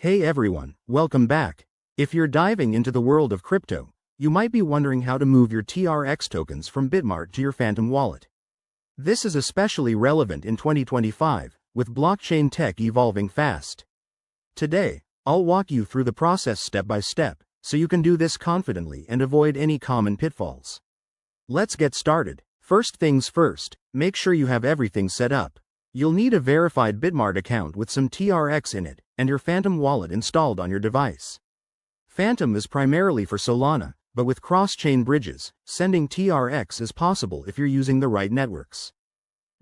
Hey everyone, welcome back. If you're diving into the world of crypto, you might be wondering how to move your TRX tokens from Bitmart to your Phantom wallet. This is especially relevant in 2025, with blockchain tech evolving fast. Today, I'll walk you through the process step by step, so you can do this confidently and avoid any common pitfalls. Let's get started. First things first, make sure you have everything set up. You'll need a verified Bitmart account with some TRX in it, and your Phantom wallet installed on your device. Phantom is primarily for Solana, but with cross-chain bridges, sending TRX is possible if you're using the right networks.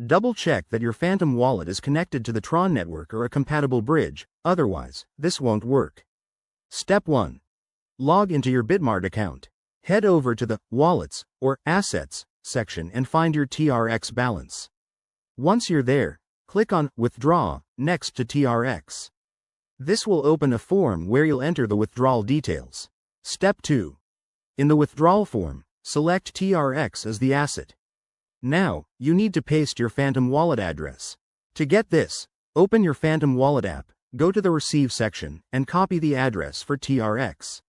Double-check that your Phantom wallet is connected to the Tron network or a compatible bridge, otherwise, this won't work. Step 1. Log into your Bitmart account. Head over to the Wallets or Assets section and find your TRX balance. Once you're there, click on Withdraw next to TRX. This will open a form where you'll enter the withdrawal details. Step 2. In the withdrawal form, select TRX as the asset. Now, you need to paste your Phantom wallet address. To get this, open your Phantom wallet app, go to the Receive section, and copy the address for TRX.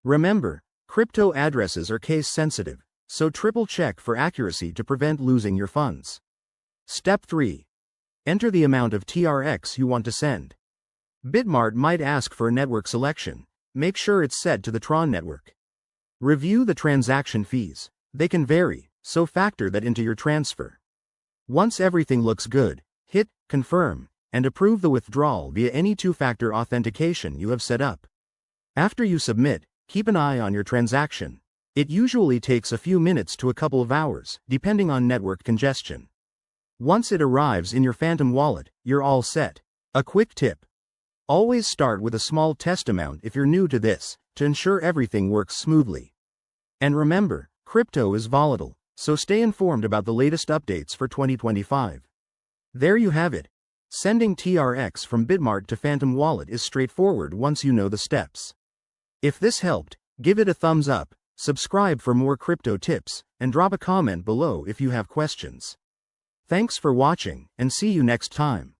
Remember, crypto addresses are case sensitive, so triple check for accuracy to prevent losing your funds. Step 3. Enter the amount of TRX you want to send. Bitmart might ask for a network selection. Make sure it's set to the Tron network. Review the transaction fees. They can vary, so factor that into your transfer. Once everything looks good, hit Confirm and approve the withdrawal via any two-factor authentication you have set up. After you submit, keep an eye on your transaction. It usually takes a few minutes to a couple of hours, depending on network congestion. Once it arrives in your Phantom wallet, you're all set. A quick tip. Always start with a small test amount if you're new to this, to ensure everything works smoothly. And remember, crypto is volatile, so stay informed about the latest updates for 2025. There you have it. Sending TRX from Bitmart to Phantom wallet is straightforward once you know the steps. If this helped, give it a thumbs up, subscribe for more crypto tips, and drop a comment below if you have questions. Thanks for watching, and see you next time.